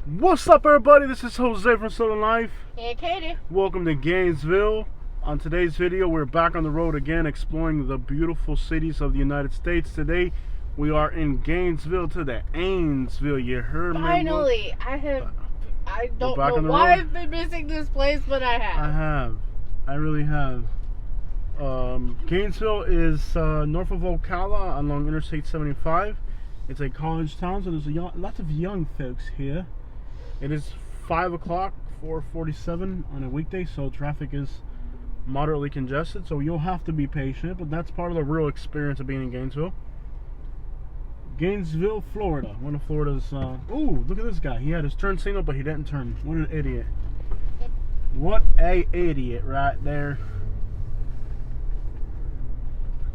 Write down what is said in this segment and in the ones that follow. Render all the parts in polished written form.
What's up, everybody? This is Jose from Southern Life. And Katie. Welcome to Gainesville. On today's video, we're back on the road again, exploring the beautiful cities of the United States. Today, we are in Gainesville to the Ainsville. You heard me? Finally, I don't know why I've been missing this place, but I have. I really have. Gainesville is north of Ocala along Interstate 75. It's a college town, so there's lots of young folks here. It is 5 o'clock, 4:47 on a weekday, so traffic is moderately congested, so you'll have to be patient, but that's part of the real experience of being in Gainesville. Gainesville, Florida. One of Florida's, ooh, look at this guy. He had his turn signal, but he didn't turn. What an idiot. What a idiot right there.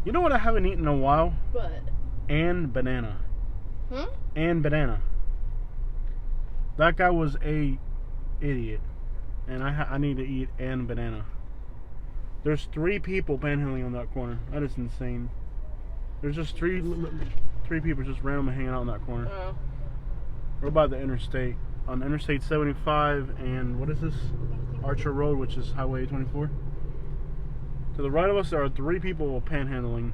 You know what I haven't eaten in a while? What? And banana. And banana. That guy was a idiot, and I need to eat and banana. There's 3 people panhandling on that corner. That is insane. There's just three people just randomly hanging out in that corner. We're by the interstate, on Interstate 75 and what is this? Archer Road, which is Highway 24. To the right of us, there are 3 people panhandling.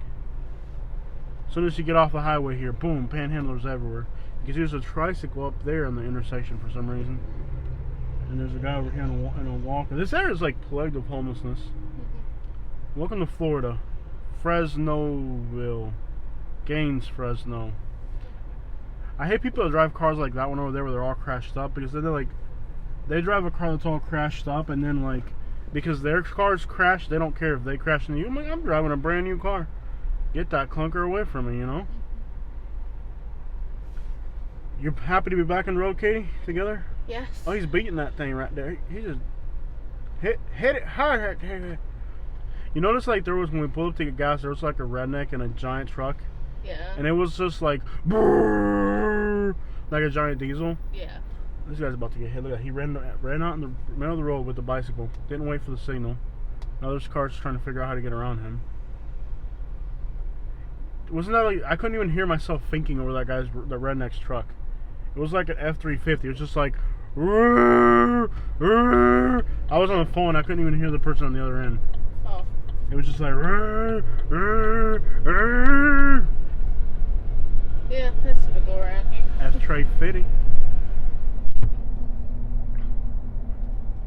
As soon as you get off the highway here, boom, panhandlers everywhere. You can see there's a tricycle up there in the intersection for some reason. And there's a guy over here in a walker. This area is like plagued with homelessness. Welcome to Florida. Fresnoville. Gaines, Fresno. I hate people that drive cars like that one over there where they're all crashed up, because then they drive a car that's all crashed up, and then like, because their cars crashed, they don't care if they crash into you. I'm driving a brand new car. Get that clunker away from me, you know? You're happy to be back on the road, Katie, together? Yes. Oh, he's beating that thing right there. He just hit it hard. You notice, like, there was, when we pulled up to get gas, there was like a redneck in a giant truck. Yeah. And it was just like, brrr, like a giant diesel. Yeah. This guy's about to get hit. Look at that. He ran out in the middle of the road with the bicycle. Didn't wait for the signal. Now there's cars trying to figure out how to get around him. Wasn't that like, I couldn't even hear myself thinking over the redneck's truck. It was like an F-350. It was just like, rrr, rrr. I was on the phone. I couldn't even hear the person on the other end. Oh. It was just like, rrr, rrr, rrr. Yeah, that's typical around here. F-350.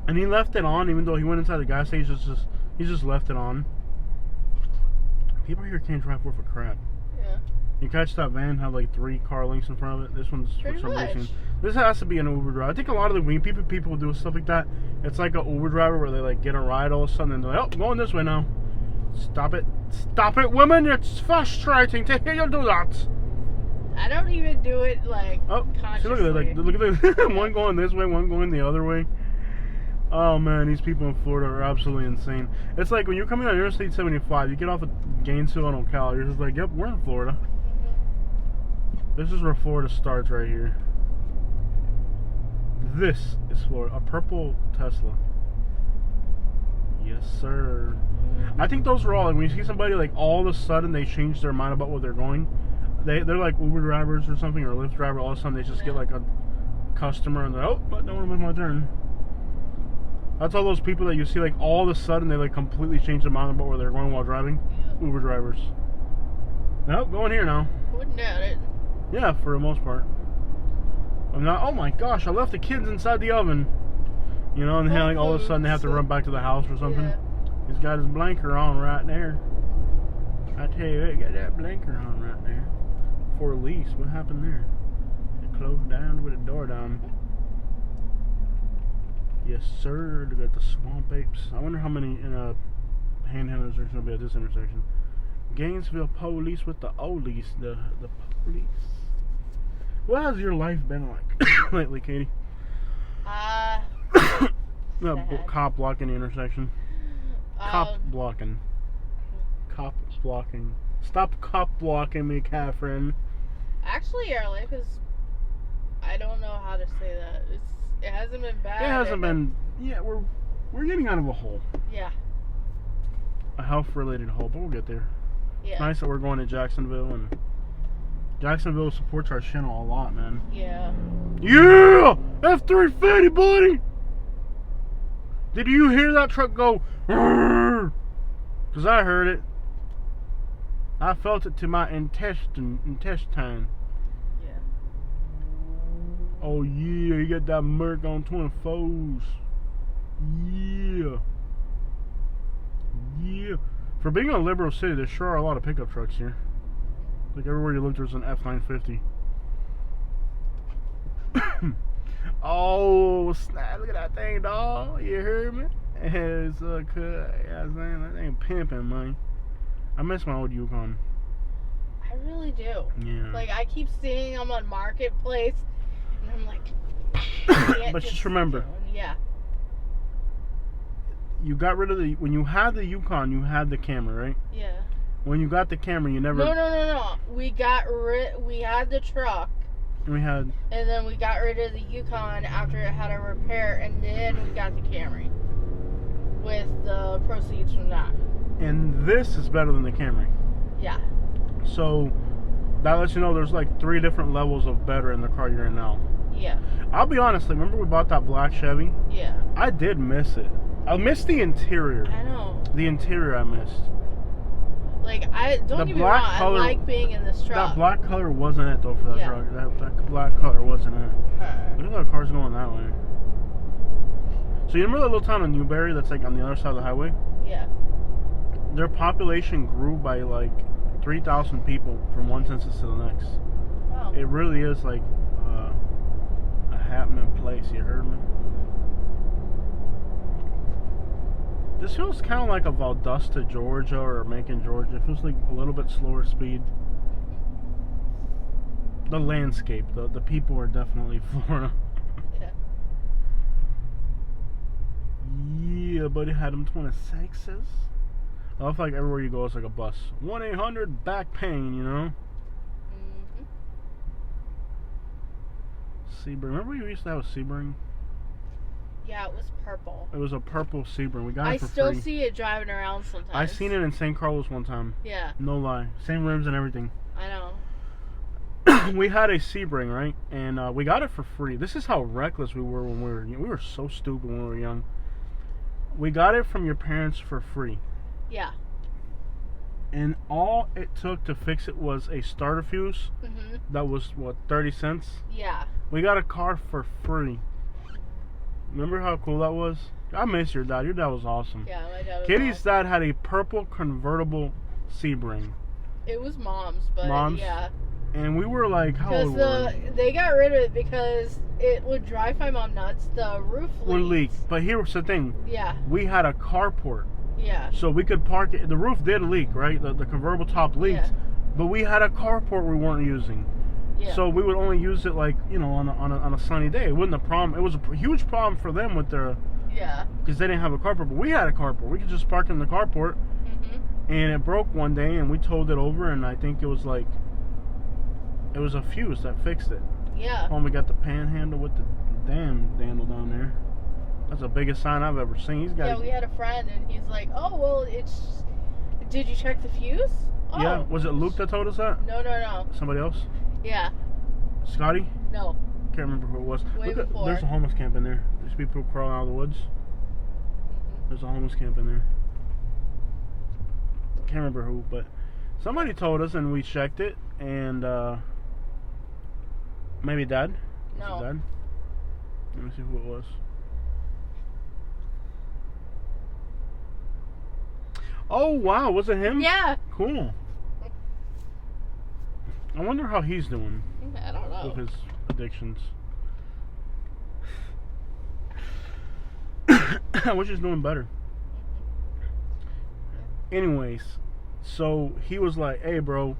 And he left it on, even though he went inside the gas station. He just left it on. People here can't drive worth a crap. Yeah. You catch that van, have like 3 car links in front of it. This one's for some reason. This has to be an Uber driver. I think a lot of the when people do stuff like that, it's like an Uber driver where they like get a ride all of a sudden and they're like, oh, going this way now. Stop it, women! It's frustrating to hear you do that. I don't even do it like consciously. See, look at that! Look at that! One going this way, one going the other way. Oh man, these people in Florida are absolutely insane. It's like when you're coming on Interstate 75, you get off at Gainesville and Ocala, you're just like, yep, we're in Florida. This is where Florida starts right here. This is Florida. A purple Tesla. Yes, sir. I think those are all, like, when you see somebody, like, all of a sudden they change their mind about where they're going. They're like Uber drivers or something, or a Lyft driver. All of a sudden they just get, like, a customer and they're, oh, but no, it's my turn. That's all those people that you see, like, all of a sudden they, like, completely change their mind about where they're going while driving. Yeah. Uber drivers. Nope, going here now. Wouldn't doubt it. Yeah, for the most part. I'm not, oh my gosh, I left the kids inside the oven. You know, and then, like, all of a sudden they have to run back to the house or something. Yeah. He's got his blinker on right there. I tell you, he got that blinker on right there. For a lease, what happened there? It closed down with a door down. Yes, sir. They got the swamp apes. I wonder how many panhandlers there's going to be at this intersection. Gainesville police with the oldies. The police. What has your life been like lately, Katie? Cop blocking the intersection. Cop blocking. Cop blocking. Stop cop blocking me, Catherine. Actually, our life is, I don't know how to say that. It hasn't been bad. It hasn't been. Yeah, we're getting out of a hole. Yeah. A health-related hole, but we'll get there. Yeah. It's nice that we're going to Jacksonville, and Jacksonville supports our channel a lot, man. Yeah. Yeah! F-350, buddy! Did you hear that truck go? Because I heard it. I felt it to my intestine. Yeah. Oh yeah, you got that Merc on 24s. Yeah. Yeah. For being a liberal city, there sure are a lot of pickup trucks here. Like everywhere you look, there's an F-950. Oh, snap. Look at that thing, dog. You heard me? It's so good. Yeah, I'm saying that thing pimping, man. I miss my old Yukon. I really do. Yeah. Like, I keep seeing them on Marketplace, and I'm like, but just remember. Yeah. You got rid of when you had the Yukon, you had the Camry, right? Yeah. When you got the Camry, you never. No. We had the truck. And then we got rid of the Yukon after it had a repair, and then we got the Camry with the proceeds from that. And this is better than the Camry. Yeah. So that lets you know there's like 3 different levels of better in the car you're in now. Yeah. I'll be honest, like, remember we bought that black Chevy? Yeah. I did miss it. I missed the interior. I know. The interior I missed. Like, don't get me wrong, I like being in this truck. That black color wasn't it, though, for that Yeah. truck. That black color wasn't it. Look at the cars going that way. So you remember that little town of Newberry that's like on the other side of the highway? Yeah. Their population grew by like 3,000 people from one census to the next. Wow. It really is like a happening place, you heard me? This feels kind of like a Valdosta, Georgia, or Macon, Georgia. It feels like a little bit slower speed. The landscape, the people are definitely Florida. Yeah. Yeah, buddy, had them 26s. I love like everywhere you go, it's like a bus. 1-800 back pain, you know? Mm-hmm. Sebring. Remember we used to have a Sebring? Yeah, it was purple. It was a purple Sebring. We got it for free. I still see it driving around sometimes. I seen it in St. Carlos one time. Yeah. No lie. Same rims and everything. I know. We had a Sebring, right? And we got it for free. This is how reckless we were when we were young. We were so stupid when we were young. We got it from your parents for free. Yeah. And all it took to fix it was a starter fuse. Mm-hmm. That was, what, 30 cents? Yeah. We got a car for free. Remember how cool that was? I miss your dad. Your dad was awesome. Yeah, my dad was Kitty's awesome. dad had a purple convertible Sebring. It was Mom's, but yeah. And we were like, how old were we? They got rid of it because it would drive my mom nuts. The roof Would leak. But here's the thing. Yeah. We had a carport. Yeah. So we could park it. The roof did leak, right? The convertible top leaked. Yeah. But we had a carport we weren't using. Yeah. So we would only use it like, you know, on a sunny day. It wasn't a problem. It was a huge problem for them with their... Yeah. Because they didn't have a carport. But we had a carport. We could just park in the carport. Mm-hmm. And it broke one day and we towed it over and I think it was like... It was a fuse that fixed it. Yeah. Oh, we got the panhandle with the damn dandle down there. That's the biggest sign I've ever seen. He's got. Yeah, we had a friend, and he's like, "Oh, well, it's. Did you check the fuse?" Oh. Yeah. Was it Luke that told us that? No. Somebody else? Yeah. Scotty? No. Can't remember who it was. Way Look before. There's a homeless camp in there. There's people crawling out of the woods. Mm-hmm. There's a homeless camp in there. Can't remember who, but somebody told us, and we checked it, and maybe Dad. No. Was it Dad? Let me see who it was. Oh wow, was it him? Yeah. Cool. I wonder how he's doing I don't know. with his addictions. I wish he's doing better. Anyways, so he was like, "Hey, bro,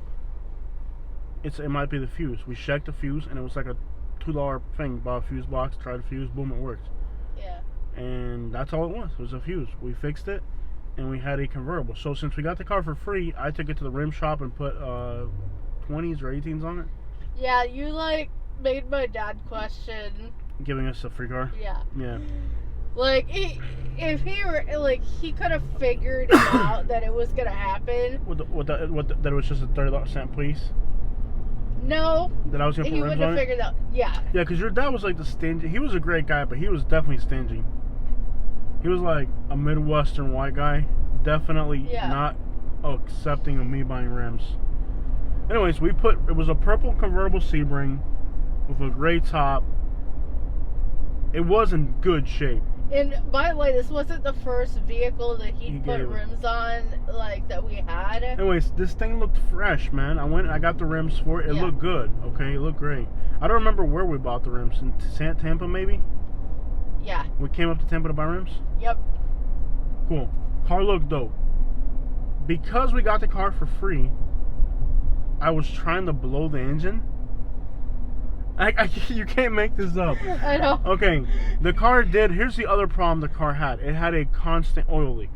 it might be the fuse." We checked the fuse, and it was like a $2 thing. Bought a fuse box, tried the fuse, boom, it worked. Yeah. And that's all it was. It was a fuse. We fixed it, and we had a convertible. So since we got the car for free, I took it to the rim shop and put 20s or 18s on it, Yeah, you like made my dad question. giving us a free car. Yeah. Yeah. Like, if he were, like, he could have figured it out that it was gonna happen. That it was just a 30 cent piece. that I was gonna put he rims wouldn't on have it? figured out. Yeah. Yeah, because your dad was like the stingy. He was a great guy, but he was definitely stingy. He was like a Midwestern white guy, definitely not accepting of me buying rims. Anyways, it was a purple convertible Sebring with a gray top. It was in good shape. And by the way, this wasn't the first vehicle that he put rims on, like, that we had. Anyways, this thing looked fresh, man. I got the rims for it. It looked good, okay? It looked great. I don't remember where we bought the rims. In Tampa, maybe? Yeah. We came up to Tampa to buy rims? Yep. Cool. Car looked dope. Because we got the car for free, I was trying to blow the engine. You can't make this up. I know. Okay, the car did. Here's the other problem the car had. It had a constant oil leak.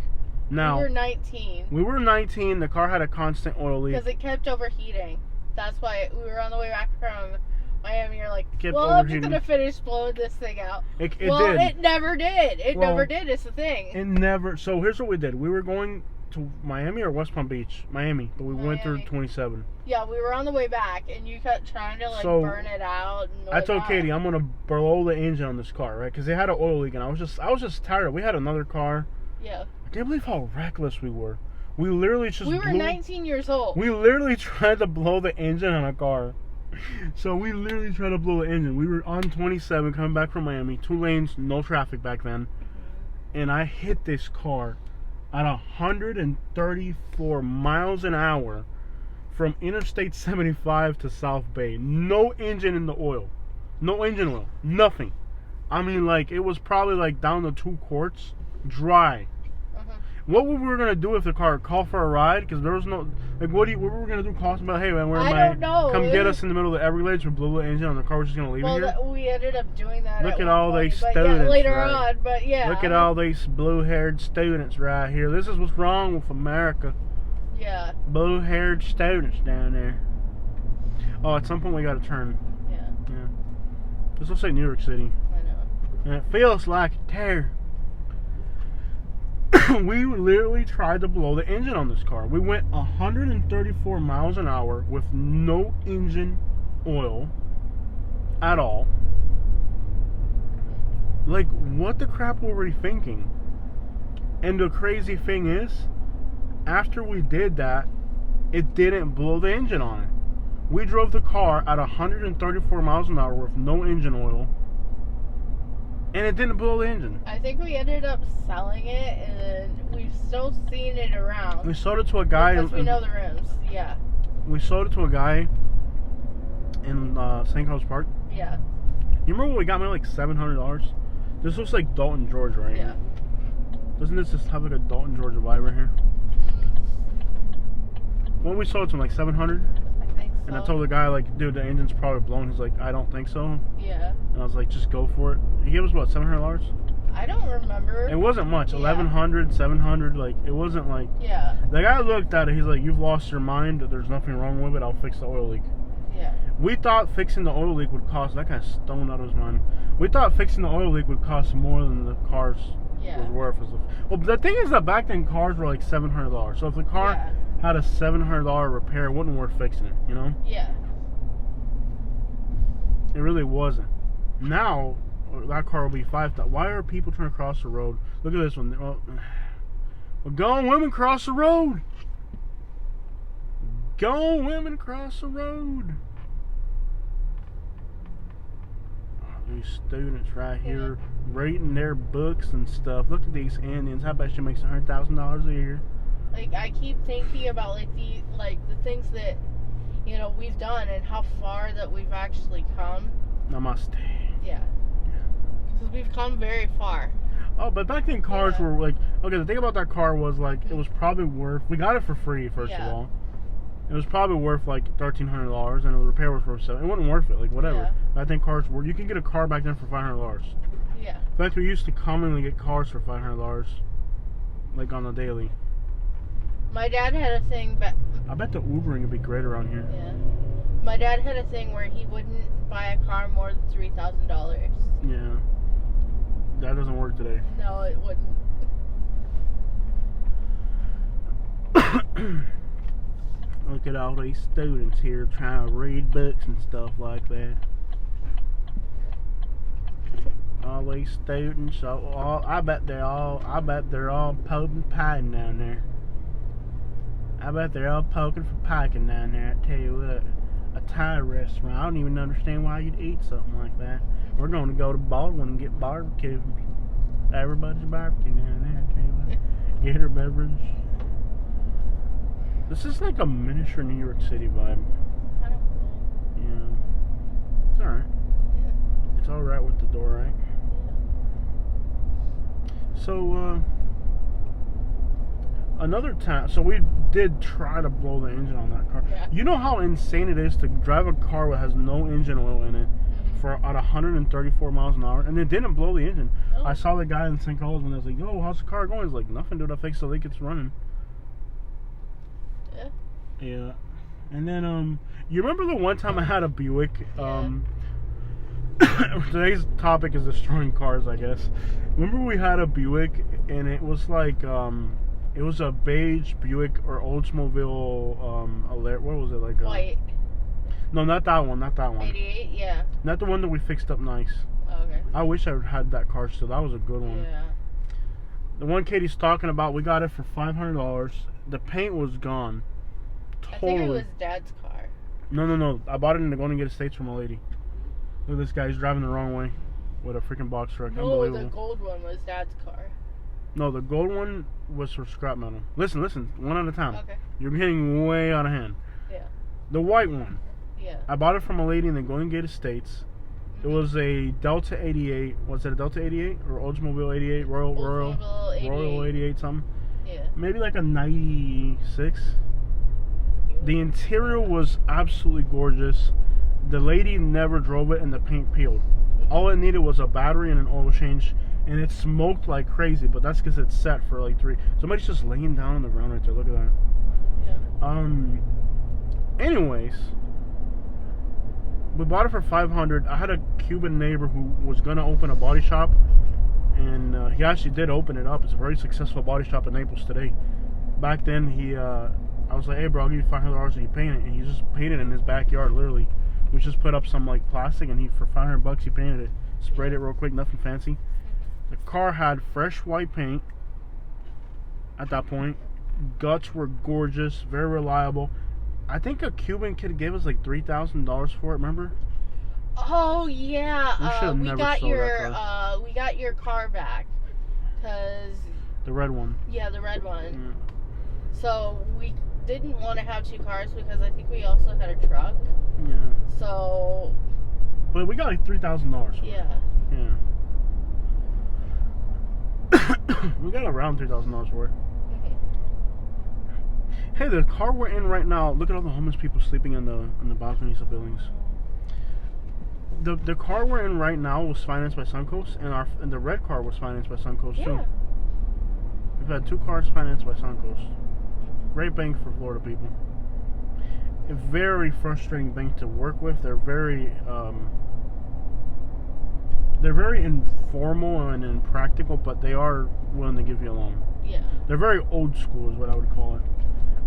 Now, we were 19. We were 19. The car had a constant oil leak. Because it kept overheating. That's why we were on the way back from Miami. You're like, kept well, overheating. I'm just going to finish blowing this thing out. It did. It never did. It never did. It's the thing. It never. So here's what we did. We were going to Miami or West Palm Beach? Miami. But we went through 27. Yeah, we were on the way back, and you kept trying to, like, burn it out. And I told Katie, I'm going to blow the engine on this car, right? Because it had an oil leak, and I was just tired. We had another car. Yeah. I can't believe how reckless we were. We literally just We were 19 years old. We literally tried to blow the engine on a car. So we literally tried to blow the engine. We were on 27 coming back from Miami. 2 lanes, no traffic back then. And I hit this car at 134 miles an hour from Interstate 75 to South Bay. No engine in the oil. No engine oil. Nothing. I mean, like, it was probably like down to 2 quarts. Dry. What were we gonna do if the car call for a ride? Because there was no like, what were we gonna do? Call somebody, hey man, where am I? Don't know. Come get us in the middle of the Everglades. We blew the engine on the car. We're just gonna leave it here. Well, we ended up doing that. Look at all these students. Yeah, later right? on, but yeah. Look at all these blue-haired students right here. This is what's wrong with America. Yeah. Blue-haired students down there. Oh, at some point we gotta turn. Yeah. Yeah. This looks like New York City. I know. And it feels like a tear. We literally tried to blow the engine on this car. We went 134 miles an hour with no engine oil at all. Like, what the crap were we thinking? And the crazy thing is, after we did that, it didn't blow the engine on it. We drove the car at 134 miles an hour with no engine oil, and it didn't blow the engine. I think we ended up selling it, and we've still seen it around. We sold it to a guy. Because we know the rims, yeah. We sold it to a guy in St. Carlos Park. Yeah. You remember when we got me like $700? This looks like Dalton, Georgia, right? Yeah. Doesn't this just have like a Dalton, Georgia vibe right here? Mm-hmm. When we sold it to him, like 700. I think so. And I told the guy, like, dude, the engine's probably blown. He's like, I don't think so. Yeah. And I was like, just go for it. He gave us what, $700? I don't remember. It wasn't much. Yeah. 1,100, 700. Like, it wasn't like. Yeah. The guy looked at it. He's like, you've lost your mind. There's nothing wrong with it. I'll fix the oil leak. Yeah. We thought fixing the oil leak would cost. That guy's stoned out of his mind. We thought fixing the oil leak would cost more than the car's was worth. Well, the thing is that back then cars were like $700. So if the car had a $700 repair, it wasn't worth fixing it. You know? Yeah. It really wasn't. Now that car will be $5,000. Why are people trying to cross the road? Look at this one. Well, go on, women, cross the road. Go on, women, cross the road. These students right here rating their books and stuff. Look at these Indians. I bet she makes $100,000 a year. Like, I keep thinking about the things that, you know, we've done and how far that we've actually come. Namaste. Yeah. Because we've come very far. Oh, but back then cars were like, okay, the thing about that car was like, it was probably worth, we got it for free, first of all. It was probably worth like $1,300, and the repair was worth $700. It wasn't worth it, like whatever. Yeah. But I think cars were. You can get a car back then for $500. Yeah. In fact, we used to commonly get cars for $500, like on the daily. My dad had a thing, I bet the Ubering would be great around here. Yeah. My dad had a thing where he wouldn't buy a car more than $3,000. Yeah. That doesn't work today. No, it wouldn't. Look at all these students here trying to read books and stuff like that. All these students, I bet they're all poking piking down there. I bet they're all poking for piking down there. I tell you what, a Thai restaurant. I don't even understand why you'd eat something like that. We're going to go to Baldwin and get barbecue. Everybody's barbecue down there. I tell you what. Get her beverage. This is like a miniature New York City vibe. Kind of cool. Yeah. It's alright. Yeah. It's alright with the door, right? So, another time, so we did try to blow the engine on that car. Yeah. You know how insane it is to drive a car that has no engine oil in it for at 134 miles an hour, and it didn't blow the engine. Oh. I saw the guy in St. Carlos and I was like, "Yo, how's the car going?" He's like, "Nothing, dude. I fixed the leak. It's running." Yeah. Yeah. And then, you remember the one time I had a Buick? Today's topic is destroying cars, I guess. Remember we had a Buick, and it was like, it was a beige Buick or Oldsmobile, what was it, like? White. No, not that one, not that one. 88, yeah. Not the one that we fixed up nice. Oh, okay. I wish I had that car still. That was a good one. Yeah. The one Katie's talking about, we got it for $500. The paint was gone. Totally. I think it was Dad's car. No. I bought it in the Golden Gate Estates from a lady. Look at this guy. He's driving the wrong way with a freaking box truck. No, Unbelievable. the gold one was Dad's car. No, the gold one was for scrap metal. Listen. One at a time. Okay. You're getting way out of hand. Yeah. The white one. Yeah. I bought it from a lady in the Golden Gate Estates. It was a Delta 88. Was it a Delta 88 or Oldsmobile 88? Royal 88 something. Yeah. Maybe like a 96. The interior was absolutely gorgeous. The lady never drove it and the paint peeled. All it needed was a battery and an oil change, and it smoked like crazy, but that's because it's set for like 3. Somebody's just laying down on the ground right there. Look at that. Yeah. Anyways, we bought it for $500. I had a Cuban neighbor who was gonna open a body shop, and he actually did open it up. It's a very successful body shop in Naples today. Back then, I was like, "Hey, bro, I'll give you $500 and you paint it," and he just painted it in his backyard, literally. We just put up some like plastic, and for $500 he painted it, sprayed it real quick, nothing fancy. The car had fresh white paint at that point. Guts were gorgeous, very reliable. I think a Cuban kid gave us like $3,000 for it. Remember? Oh yeah. We got we got your car back, cause the red one. Yeah, the red one. Yeah. So we didn't want to have 2 cars because I think we also had a truck. Yeah. So. But we got like $3,000. Yeah. Yeah. We got around $3,000 for it. Hey, the car we're in right now. Look at all the homeless people sleeping on the balconies of buildings. The car we're in right now was financed by Suncoast, and the red car was financed by Suncoast too. We've had 2 cars financed by Suncoast. Great bank for Florida people. A very frustrating bank to work with. They're very informal and impractical, but they are willing to give you a loan. Yeah. They're very old school, is what I would call it.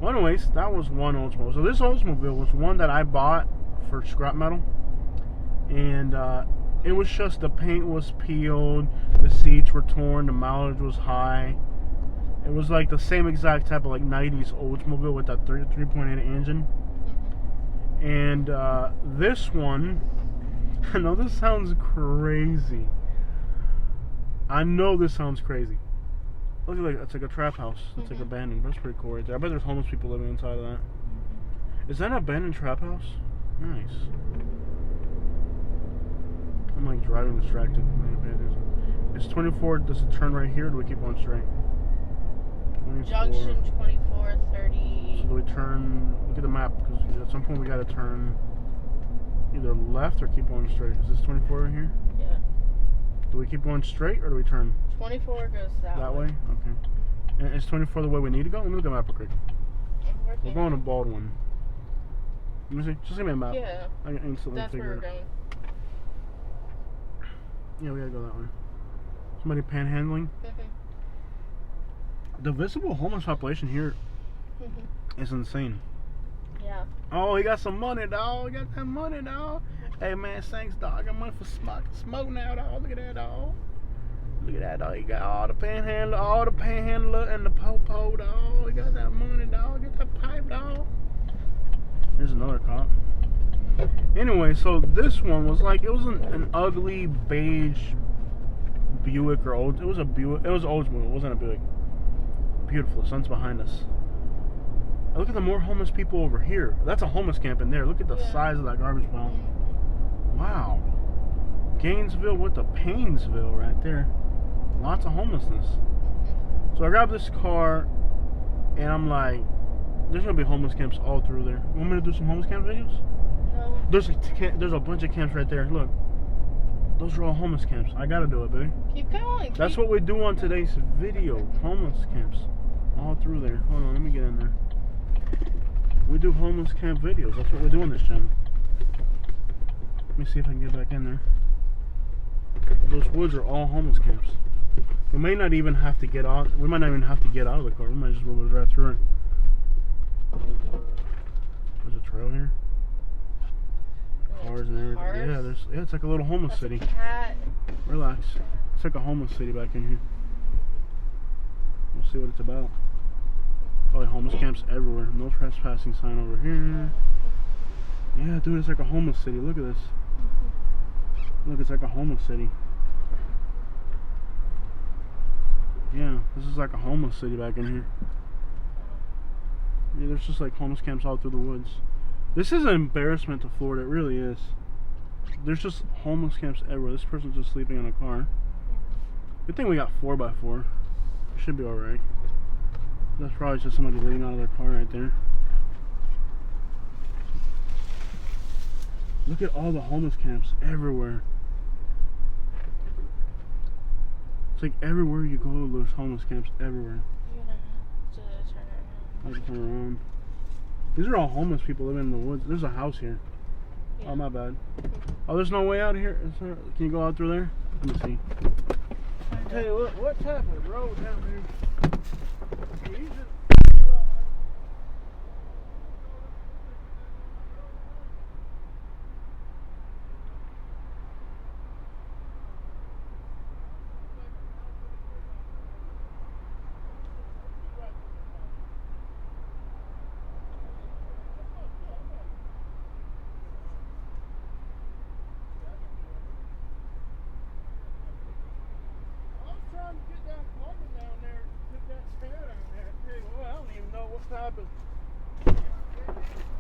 Well, anyways, that was one Oldsmobile. So this Oldsmobile was one that I bought for scrap metal, and it was just the paint was peeled, the seats were torn, the mileage was high. It was like the same exact type of like 90s Oldsmobile with that 3.8 engine. And this one, I know this sounds crazy. Look at it's like a trap house. It's like abandoned. That's pretty cool right there. I bet there's homeless people living inside of that. Is that an abandoned trap house? Nice. I'm like driving distracted. It's 24. Does it turn right here or do we keep on straight? 24. Junction 2430. So do we turn, look at the map, because at some point we gotta turn either left or keep going straight. Is this 24 right here? Yeah. Do we keep going straight or do we turn? 24 goes that way. Okay. And is 24 the way we need to go? Let me look at the map real quick. We're going to Baldwin. Let me see. Just give me a map. Yeah. I can instantly That's where figure we're it. going. Yeah, we gotta go that way. Somebody panhandling. The visible homeless population here is insane. Yeah. Oh, he got some money, dog. He got that money, dog. Hey, man, thanks, dog. I got money for smoke now, dog. Look at that, dog. Look at that, dog. He got all the panhandler and the po-po, dog. He got that money, dog. Get that pipe, dog. Here's another cop. Anyway, so this one was like, it was an ugly beige Buick or old. It was a Buick. It was Oldsmobile. It wasn't a Buick. Beautiful. The sun's behind us. Look at the more homeless people over here. That's a homeless camp in there. Look at the size of that garbage pile. Wow. Gainesville with the Paynesville right there. Lots of homelessness. So I grabbed this car, and I'm like, there's gonna be homeless camps all through there. You want me to do some homeless camp videos? No. There's a bunch of camps right there. Look. Those are all homeless camps. I gotta do it, baby. Keep going. That's what we do on today's video. Homeless camps. All through there. Hold on, let me get in there. We do homeless camp videos. That's what we do on this channel. Let me see if I can get back in there. Those woods are all homeless camps. We may not even have to get out. We might not even have to get out of the car. We might just roll right through it. There's a trail here. Cars and everything. Cars? Yeah, it's like a little homeless That's city. A cat. Relax. It's like a homeless city back in here. We'll see what it's about. Probably homeless camps everywhere. No trespassing sign over here. Yeah, dude, it's like a homeless city. Look at this. Look, it's like a homeless city. Yeah, this is like a homeless city back in here. Yeah, there's just like homeless camps all through the woods. This is an embarrassment to Florida. It really is. There's just homeless camps everywhere. This person's just sleeping in a car. Good thing we got 4x4. Should be alright. That's probably just somebody leaning out of their car right there. Look at all the homeless camps everywhere. It's like everywhere you go, there's homeless camps everywhere. You're gonna have to turn around. I can turn around. These are all homeless people living in the woods. There's a house here. Yeah. Oh, my bad. Oh, there's no way out of here? Can you go out through there? Let me see. I'll tell you what type of road down here?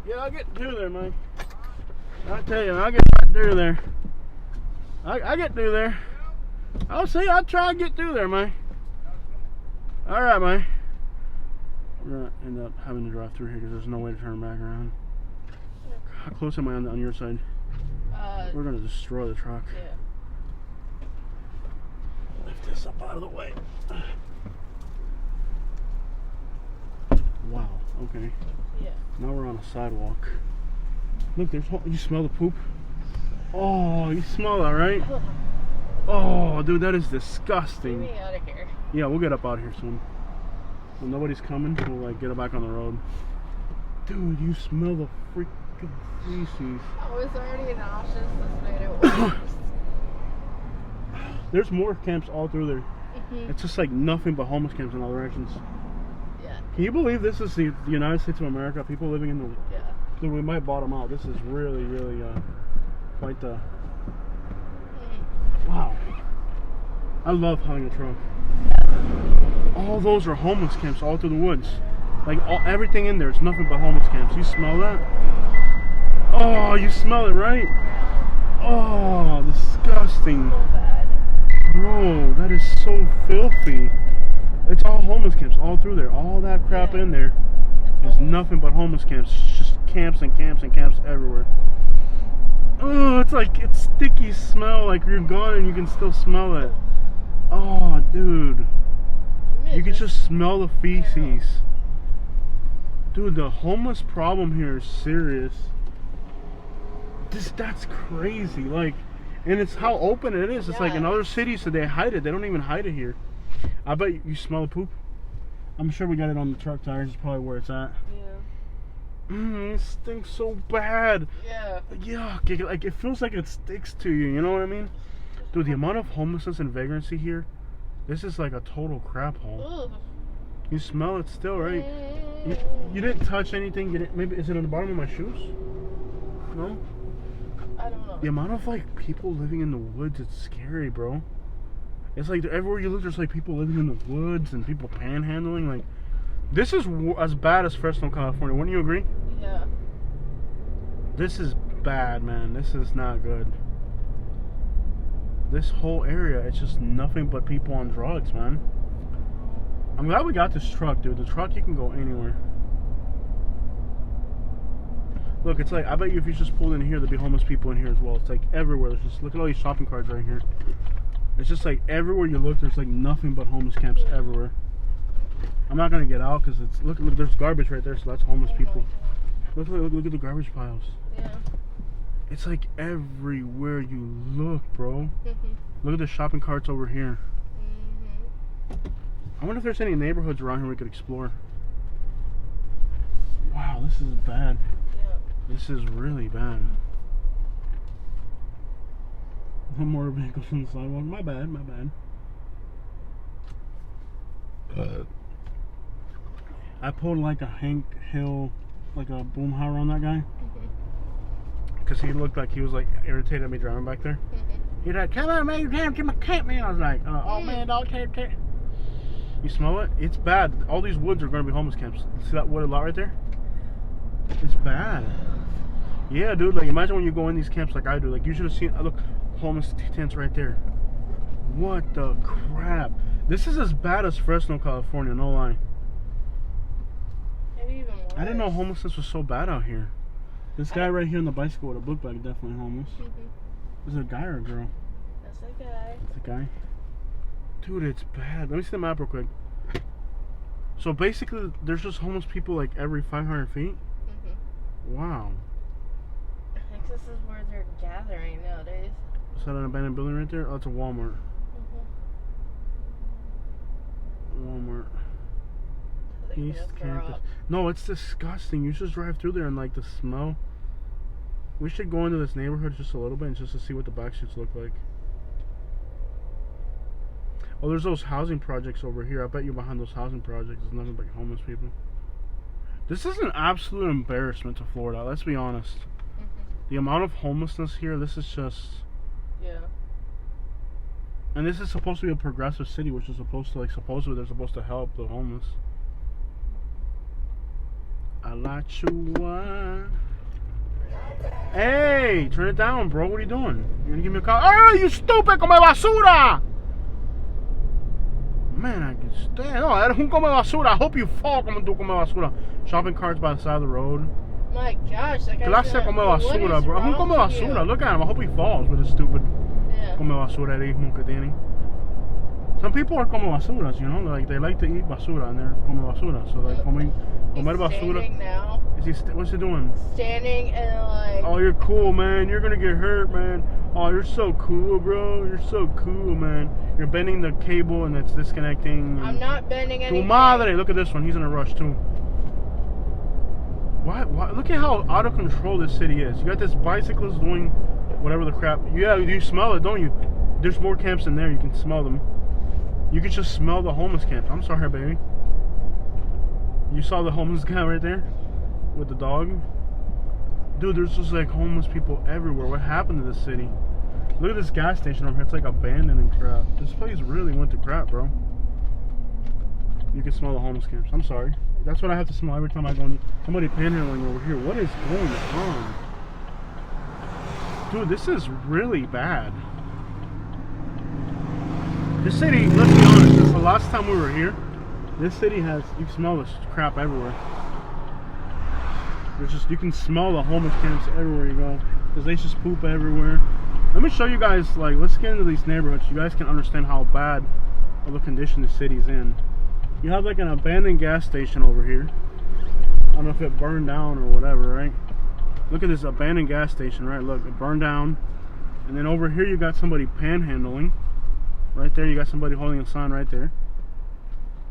Yeah, I'll get through there, man. I tell you, I'll get right through there. I get through there. I'll see. I'll try and get through there, man. All right, man. We're gonna end up having to drive through here because there's no way to turn back around. How close am I on your side? We're gonna destroy the truck. Yeah. Lift this up out of the way. Wow. Okay. Yeah. Now we're on a sidewalk. Look, there's. You smell the poop? Oh, you smell that, right? Oh, dude, that is disgusting. Get me out of here. Yeah, we'll get up out of here soon. When nobody's coming, we'll like get it back on the road. Dude, you smell the freaking feces. I was already nauseous. This made it worse. There's more camps all through there. It's just like nothing but homeless camps in all directions. Yeah. Can you believe this is the United States of America? People living in the... Yeah. Dude, we might bottom out. This is really, really quite the... Wow. I love having a truck. All those are homeless camps all through the woods. Like everything in there is nothing but homeless camps. You smell that? Oh, you smell it, right? Oh, disgusting. So bad. Bro, that is so filthy. It's all homeless camps all through there. All that crap in there is nothing but homeless camps. It's just camps and camps and camps everywhere. Oh, it's like it's sticky smell. Like you're gone and you can still smell it. Oh, dude. You can just smell the feces. Dude, the homeless problem here is serious. That's crazy. Like, and it's how open it is. It's like in other cities, so they hide it. They don't even hide it here. I bet you smell the poop. I'm sure we got it on the truck tires. It's probably where it's at. Yeah. It stinks so bad. Yeah. Yuck. Like, it feels like it sticks to you, you know what I mean? Dude, the amount of homelessness and vagrancy here, this is like a total crap hole. Ugh. You smell it still, right? You didn't touch anything. You didn't, maybe, is it on the bottom of my shoes? No? I don't know. The amount of like people living in the woods, it's scary, bro. It's like everywhere you look, there's like people living in the woods and people panhandling. Like, this is as bad as Fresno, California. Wouldn't you agree? Yeah. This is bad, man. This is not good. This whole area, it's just nothing but people on drugs, man. I'm glad we got this truck, dude. The truck, you can go anywhere. Look, it's like, I bet you if you just pulled in here, there'd be homeless people in here as well. It's like everywhere. There's just, look at all these shopping carts right here. It's just like everywhere you look, there's like nothing but homeless camps everywhere. I'm not gonna get out because it's, look, there's garbage right there, so that's homeless people. Look at the garbage piles. Yeah. It's like everywhere you look, bro. Mhm. Look at the shopping carts over here. Mhm. I wonder if there's any neighborhoods around here we could explore. Wow, this is bad. Yeah. This is really bad. No more vehicles on the sidewalk. My bad, my bad. I pulled like a Hank Hill, like a Boomhauer on that guy. Because he looked like he was like irritated at me driving back there. He's like, come on, man, you can't get my cat, man. I was like, oh man, dog, take. You smell it? It's bad. All these woods are going to be homeless camps. See that wooded lot right there? It's bad. Yeah, dude, like imagine when you go in these camps like I do. Like you should have seen, look, homeless tents right there. What the crap? This is as bad as Fresno, California, no lie. Maybe even worse. I didn't know homelessness was so bad out here. This guy right here on the bicycle with a book bag, definitely homeless. Is it a guy or a girl? That's a guy. It's a guy. Dude, it's bad. Let me see the map real quick. So basically, there's just homeless people like every 500 feet? Wow. I think this is where they're gathering nowadays. Is that an abandoned building right there? Oh, it's a Walmart. Walmart. East Campus. No, it's disgusting. You just drive through there and like the smell. We should go into this neighborhood just a little bit and just to see what the back streets look like. Oh, there's those housing projects over here. I bet you behind those housing projects there's nothing but homeless people. This is an absolute embarrassment to Florida, let's be honest. The amount of homelessness here, this is just... Yeah. And this is supposed to be a progressive city, which is supposed to, like, supposedly they're supposed to help the homeless. I like you. Hey, turn it down, bro. What are you doing? You gonna give me a call? Oh, you stupid! Come basura! Man, I can stand. No, eres un come basura. I hope you fall como tú come basura. Shopping carts by the side of the road. My gosh, that guy's Clase come basura, bro. Un come basura. Look at him. I hope he falls with his stupid come basurerismo que tiene. Some people are como basuras, you know, like they like to eat basura and they're como basura. So like comer basura. Now. What's he doing? Standing and like. Oh, you're cool, man. You're gonna get hurt, man. Oh, you're so cool, bro. You're so cool, man. You're bending the cable and it's disconnecting. I'm not bending anything. Tu madre. Look at this one. He's in a rush too. Why? Look at how out of control this city is. You got this bicyclist doing whatever the crap. Yeah, you smell it, don't you? There's more camps in there. You can smell them. You can just smell the homeless camp. I'm sorry, baby. You saw the homeless guy right there with the dog? Dude, there's just like homeless people everywhere. What happened to this city? Look at this gas station over here. It's like abandoned and crap. This place really went to crap, bro. You can smell the homeless camps. I'm sorry. That's what I have to smell every time I go in. Somebody panhandling over here. What is going on? Dude, this is really bad. This city, let's be honest, since the last time we were here, this city has, you can smell this crap everywhere. There's just, you can smell the homeless camps everywhere you go. Because they just poop everywhere. Let me show you guys, like, let's get into these neighborhoods. You guys can understand how bad of a condition the city's in. You have like an abandoned gas station over here. I don't know if it burned down or whatever, right? Look at this abandoned gas station, right? Look, it burned down. And then over here you got somebody panhandling. Right there, you got somebody holding a sign right there.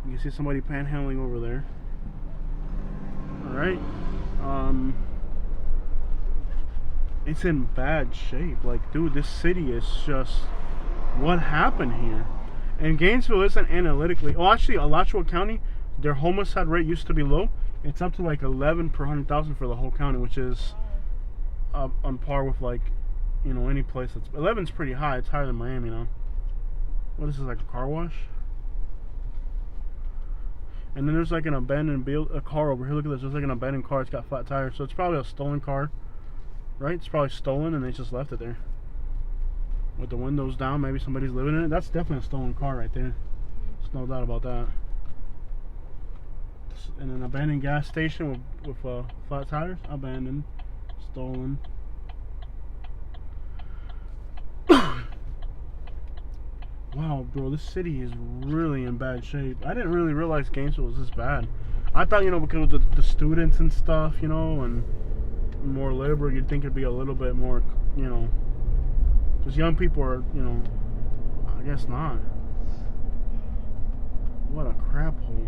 You can see somebody panhandling over there. Alright. It's in bad shape. Like, dude, this city is just, what happened here? And Gainesville isn't analytically. Oh, actually, Alachua County, their homicide rate used to be low. It's up to like 11 per 100,000 for the whole county, which is on par with like, you know, any place that's 11's pretty high. It's higher than Miami now. What is this, like a car wash? And then there's like an abandoned car over here. Look at this. There's like an abandoned car. It's got flat tires, so it's probably a stolen car, right? It's probably stolen, and they just left it there with the windows down. Maybe somebody's living in it. That's definitely a stolen car right there. There's no doubt about that. And an abandoned gas station with flat tires. Abandoned, stolen. Wow, bro, this city is really in bad shape. I didn't really realize Gainesville was this bad. I thought, you know, because of the students and stuff, you know, and more liberal, you'd think it'd be a little bit more, you know, because young people are, you know, I guess not. What a crap hole.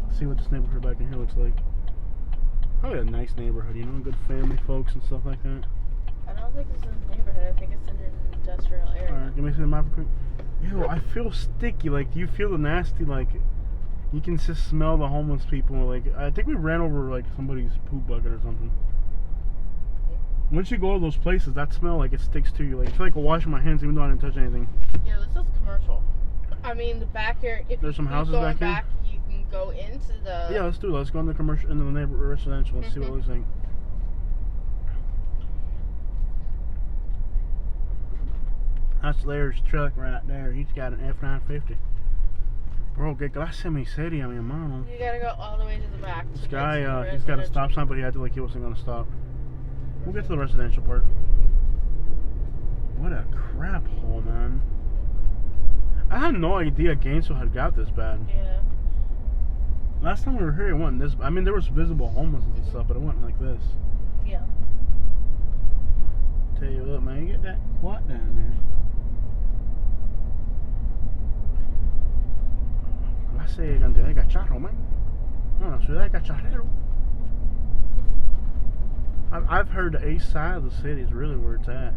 Let's see what this neighborhood back in here looks like. Probably a nice neighborhood, you know, good family folks and stuff like that. I don't think it's a neighborhood. I think it's an industrial area. Alright, give me some map real quick. Ew, I feel sticky. Like, do you feel the nasty, like, you can just smell the homeless people. Like, I think we ran over, like, somebody's poop bucket or something. Once you go to those places, that smell, like, it sticks to you. Like, I feel like I'm washing my hands even though I didn't touch anything. Yeah, this is commercial. I mean, the back here, if there's some houses back here. You can go into the... Yeah, let's do it. Let's go into the commercial, into the neighborhood residential. Let's see what it looks like. That's Larry's truck right there. He's got an F-950. Bro, que clase miseria, mi hermano. You gotta go all the way to the back. This guy, he's got a stop sign, but he acted like he wasn't gonna stop. We'll get to the residential part. What a crap hole, man. I had no idea Gainesville had got this bad. Yeah. Last time we were here, it wasn't this. I mean, there was visible homelessness and stuff, but it wasn't like this. Yeah. Tell you what, man, you get that quad down there. Clase cantidad de cacharro, man. No, ciudad de cacharrero. I've heard the east side of the city is really where it's at.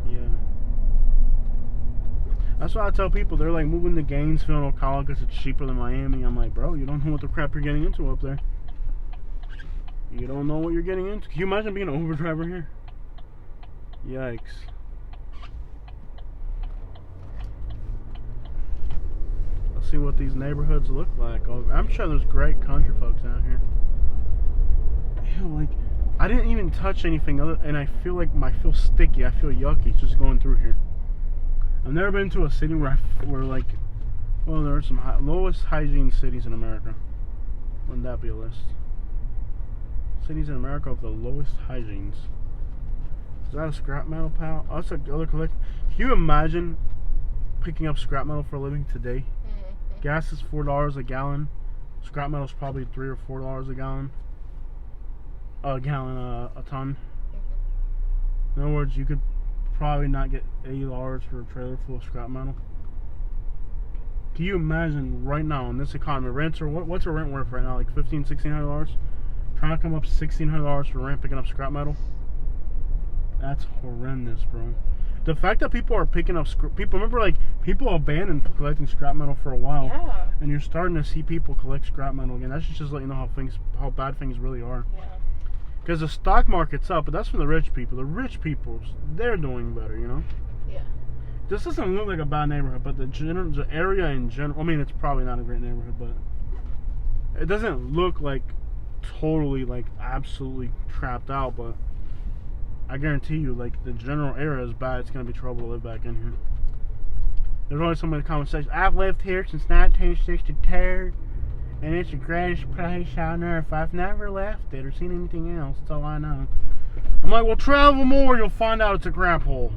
Yeah. That's why I tell people they're like moving to Gainesville or Ocala because it's cheaper than Miami. I'm like, bro, you don't know what the crap you're getting into up there. You don't know what you're getting into. Can you imagine being an Uber driver here? Yikes. Let's see what these neighborhoods look like. Oh, I'm sure there's great country folks out here. Ew, like, I didn't even touch anything other, and I feel like I feel sticky. I feel yucky just going through here. I've never been to a city where like, well, there are some lowest hygiene cities in America. Wouldn't that be a list? Cities in America with the lowest hygienes. Is that a scrap metal pile? Oh, that's another collection. Can you imagine picking up scrap metal for a living today? Mm-hmm. Gas is $4 a gallon. Scrap metal is probably $3 or $4 a gallon. A ton. Mm-hmm. In other words, you could probably not get $80 for a trailer full of scrap metal. Can you imagine right now in this economy, rents are what's a rent worth right now? Like $1,500, $1,600. Trying to come up $1,600 for rent picking up scrap metal. That's horrendous, bro. The fact that people are picking up people remember, like, people abandoned collecting scrap metal for a while. Yeah. And you're starting to see people collect scrap metal again. That's just let you know how bad things really are. Yeah. Because the stock market's up, but that's for the rich people. The rich people, they're doing better, you know? Yeah. This doesn't look like a bad neighborhood, but the area in general, I mean, it's probably not a great neighborhood, but it doesn't look like totally, like, absolutely trapped out, but I guarantee you, like, the general area is bad. It's going to be trouble to live back in here. There's always somebody in the comment section, I've lived here since 1962. And it's the greatest place on earth. I've never left it or seen anything else. That's all I know. I'm like, well, travel more. You'll find out it's a crap hole.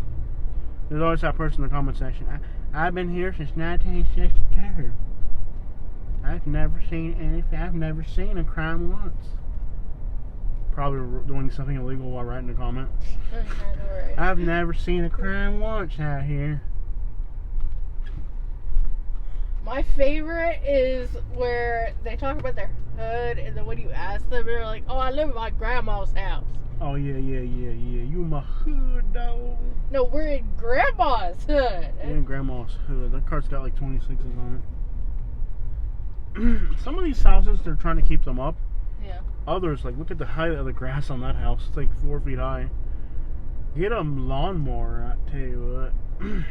There's always that person in the comment section. I've been here since 1962. I've never seen anything. I've never seen a crime once. Probably doing something illegal while writing a comment. I've never seen a crime once out here. My favorite is where they talk about their hood, and then when you ask them, they're like, "Oh, I live in my grandma's house." Oh yeah. You my hood dog. No, we're in grandma's hood. You're in grandma's hood. That car's got like 26s on it. Some of these houses, they're trying to keep them up. Yeah. Others, like, look at the height of the grass on that house. It's like 4 feet high. Get a lawnmower, I tell you what.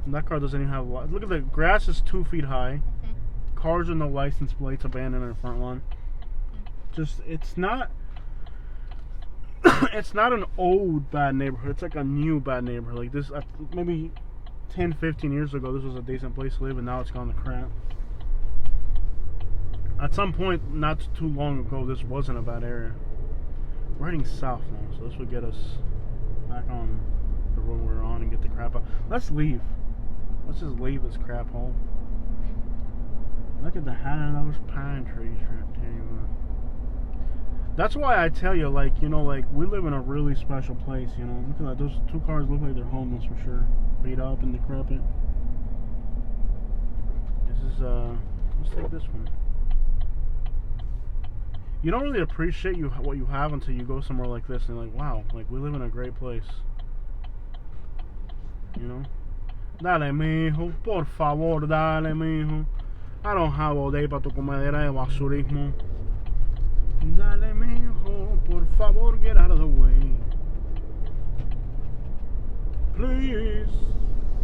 That car doesn't even have a lot. Look at the grass is 2 feet high. Cars with no license plates abandoned in the front lawn. Just, it's not it's not an old bad neighborhood. It's like a new bad neighborhood. Like this, maybe 10, 15 years ago, this was a decent place to live, and now it's gone to crap. At some point, not too long ago, this wasn't a bad area. We're heading south now, so this would get us back on the road we're on and get the crap out. Let's leave. Let's just leave this crap hole. Look at the height of those pine trees right there. That's why I tell you, like, you know, like, we live in a really special place, you know. Look at that. Those two cars look like they're homeless for sure. Beat up and decrepit. This is, let's take this one. You don't really appreciate what you have until you go somewhere like this and you're like, wow, like, we live in a great place. You know? Dale, mijo, por favor, dale, mijo. I don't have all day para tu comedera de basurismo. Dale, mijo, por favor, get out of the way. Please,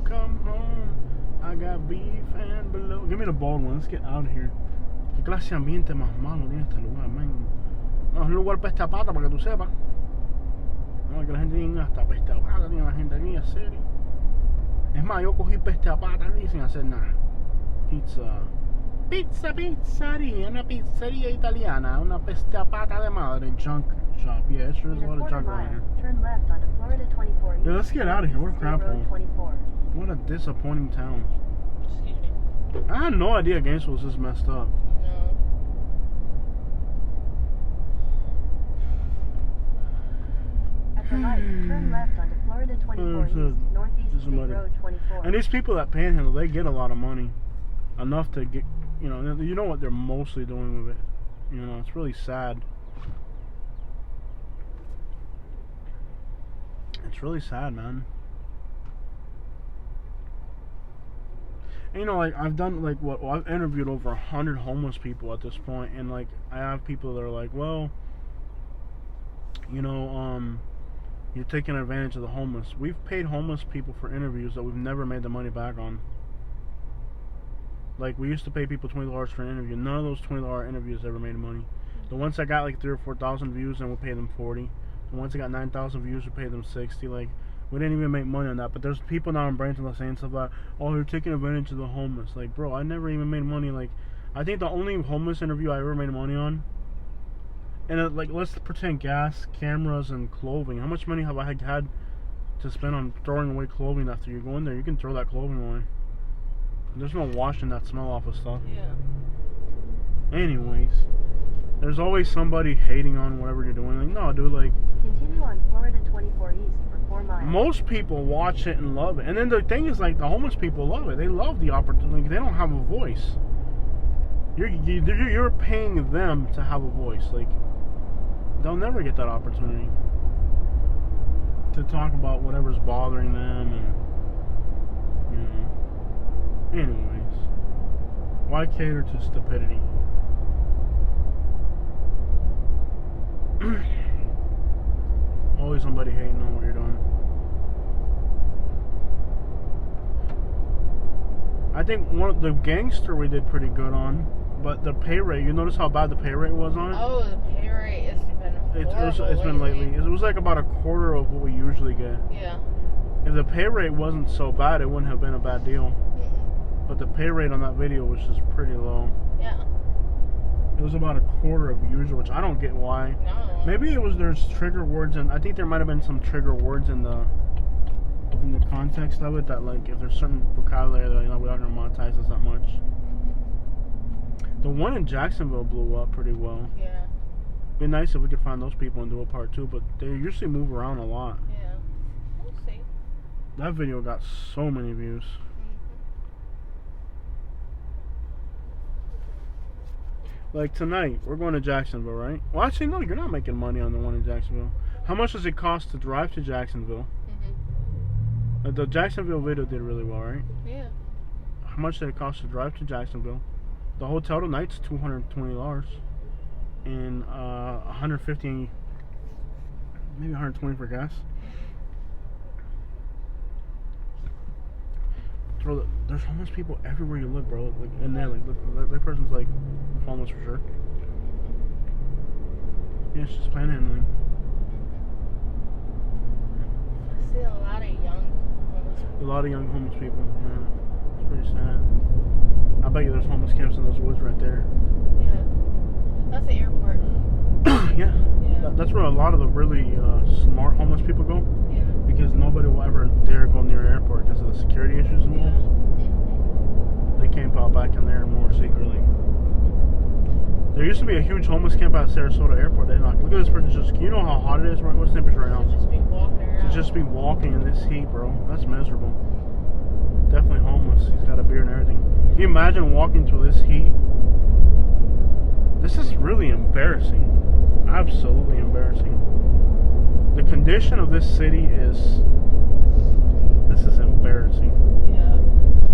come home. I got beef and below. Give me the bald one. Let's get out of here. ¿Qué clase de ambiente más malo tiene este lugar, man? No, es un lugar peste pata, para que tú sepas. No, que la gente tiene hasta peste a pata, tiene la gente aquí, en serio. Es más, yo cogí peste a pata aquí sin hacer nada. Pizzeria, una pizzeria italiana, una peste a pata de madre, junk shop. Yeah, it sure is a lot of junk around here. Turn left onto Florida 24. Yeah, let's get out of here. What a crap hole. 24. What a disappointing town. Excuse me. I had no idea Gainesville was this messed up. No. At the light, turn left onto Florida 24 East, Northeast State Road 24. And these people that panhandle, they get a lot of money. Enough to get, you know what they're mostly doing with it. You know, it's really sad. It's really sad, man. And, you know, like, I've done, like, I've interviewed over 100 homeless people at this point, and, like, I have people that are like, well, you know, you're taking advantage of the homeless. We've paid homeless people for interviews that we've never made the money back on. Like, we used to pay people $20 for an interview. None of those $20 interviews ever made money. The ones that got like 3,000 or 4,000 views, then we pay them 40. The ones that got 9,000 views, we pay them 60. Like, we didn't even make money on that. But there's people now in Bradenton that saying stuff like, "Oh, you're taking advantage of the homeless." Like, bro, I never even made money. Like, I think the only homeless interview I ever made money on, and like, let's pretend gas, cameras, and clothing. How much money have I had to spend on throwing away clothing after you go in there? You can throw that clothing away. There's no washing that smell off of stuff. Yeah. Anyways, there's always somebody hating on whatever you're doing. Like, no, dude, like, Continue on Florida 24 East for 4 miles. most people watch it and love it. And then the thing is, like, the homeless people love it. They love the opportunity. Like, they don't have a voice. You're paying them to have a voice. Like, they'll never get that opportunity to talk about whatever's bothering them, and, you know. Anyways, why cater to stupidity? Always somebody hating on what you're doing. I think the gangster we did pretty good on, but the pay rate, you notice how bad the pay rate was on it? Oh, the pay rate has been horrible. It's been lately. It was like about a quarter of what we usually get. Yeah. If the pay rate wasn't so bad, it wouldn't have been a bad deal. But the pay rate on that video was just pretty low. Yeah. It was about a quarter of usual, which I don't get why. No. Maybe there's trigger words, and I think there might have been some trigger words in the context of it that, like, if there's certain vocabulary that, you know, we're not gonna monetize this that much. The one in Jacksonville blew up pretty well. Yeah. Be nice if we could find those people and do a part 2, but they usually move around a lot. Yeah. We'll see. That video got so many views. Like tonight, we're going to Jacksonville, right? Well, actually, no, you're not making money on the one in Jacksonville. How much does it cost to drive to Jacksonville? The Jacksonville video did really well, right? Yeah. How much did it cost to drive to Jacksonville? The hotel tonight's $220, and 150, maybe 120 for gas. Bro, there's homeless people everywhere you look, bro. Like in there, like look, that person's like homeless for sure. Yeah, it's just panhandling. I see a lot of young homeless people. A lot of young homeless people. Yeah, it's pretty sad. I bet you there's homeless camps in those woods right there. Yeah. That's the airport. Yeah. Yeah. That's where a lot of the really smart homeless people go. Yeah. Because nobody will ever dare go near an airport because of the security issues Yeah. involved. They camp out back in there more secretly. There used to be a huge homeless camp at Sarasota Airport. They like, look at this person just. You know how hot it is? Right? What's the temperature right now? To just be walking around. To just be walking in this heat, bro. That's miserable. Definitely homeless. He's got a beard and everything. Can you imagine walking through this heat? This is really embarrassing. Absolutely embarrassing. The condition of this city is. This is embarrassing. Yeah.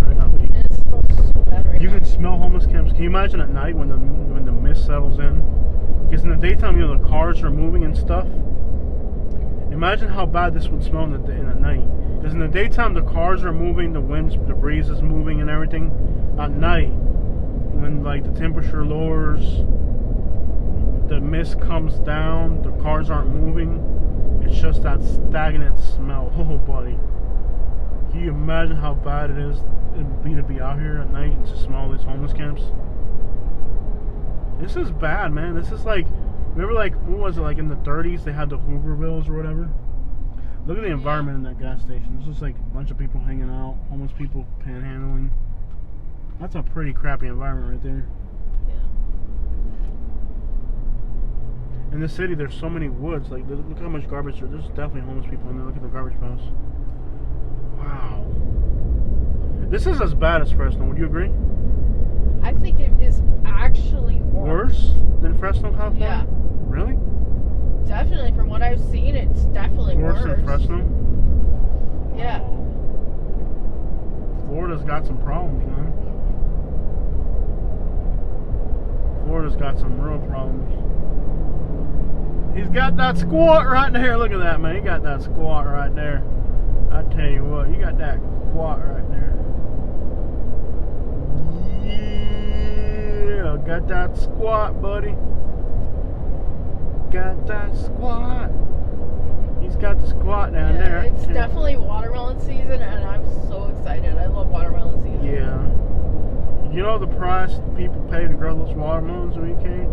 I gotta be- And it smells so bad right You now. can smell homeless camps. Can you imagine at night when the mist settles in? Because in the daytime, you know, the cars are moving and stuff. Imagine how bad this would smell in the night. Because in the daytime, the cars are moving, the breeze is moving and everything. At night, when like the temperature lowers, the mist comes down, the cars aren't moving. It's just that stagnant smell. Oh, buddy. Can you imagine how bad it is to be out here at night and to smell these homeless camps? This is bad, man. This is like, remember like, what was it, like in the 30s they had the Hoovervilles or whatever? Look at the environment in that gas station. It's just like a bunch of people hanging out, homeless people panhandling. That's a pretty crappy environment right there. Yeah. In the city, there's so many woods. Like, look how much garbage there. There's definitely homeless people in there. Look at the garbage piles. Wow. This is as bad as Fresno. Would you agree? I think it is actually Worse than Fresno, California? Yeah. Really? Definitely. From what I've seen, it's definitely Worse than Fresno? Yeah. Wow. Florida's got some problems, man. Florida's got some real problems. He's got that squat right there. Look at that, man. He got that squat right there. I tell you what, you got that squat right there. Yeah, got that squat, buddy. Got that squat. He's got the squat down Yeah, there. it's definitely watermelon season, and I'm so excited. I love watermelon season. Yeah. You know the price people pay to grow those watermelons a week, Kate?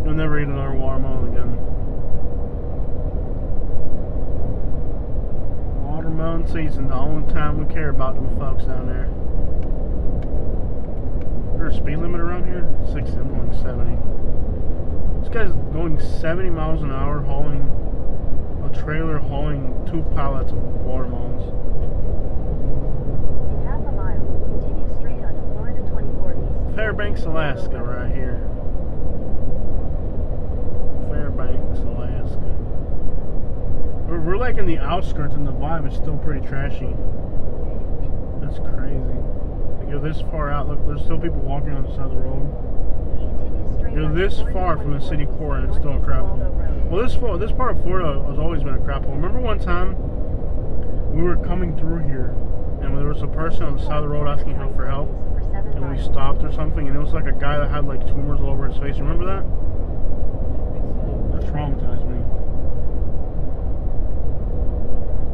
You'll never eat another watermelon again. Watermelon season, the only time we care about them folks down there. Is there a speed limit around here? 60, I'm going 70. This guy's going 70 miles an hour hauling a trailer hauling 2 pallets of watermelons. In half a mile, continue straight onto Florida 24 East. Fairbanks, Alaska, right here. Fairbanks, Alaska. We're like in the outskirts, and the vibe is still pretty trashy. That's crazy. Like, you're this far out. Look, there's still people walking on the side of the road. Continue straight You're onto this Florida far from the 24 city East, core, and it's still a crap hole. Waldo Road. Well, this part of Florida has always been a crap hole. Remember one time we were coming through here, and there was a person on the side of the road asking help for help, For 7 and we miles. stopped or something, and it was like a guy that had like tumors all over his face. Remember that? That traumatized me.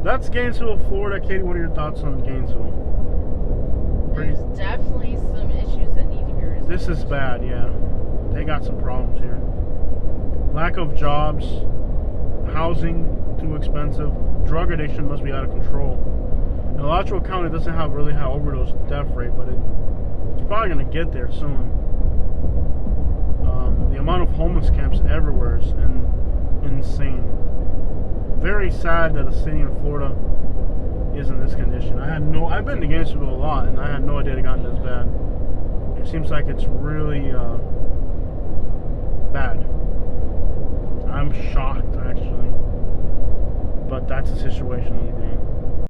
That's Gainesville, Florida. Katie, what are your thoughts on Gainesville? There's definitely some issues that need to be resolved. This is bad, yeah. They got some problems here. Lack of jobs, housing too expensive, drug addiction must be out of control. And Alachua County doesn't have really high overdose death rate, but it's probably going to get there soon. The amount of homeless camps everywhere is insane. Very sad that a city in Florida is in this condition. I've been to Gainesville a lot, and I had no idea it had gotten this bad. It seems like it's really bad. I'm shocked, actually. But that's the situation on the Green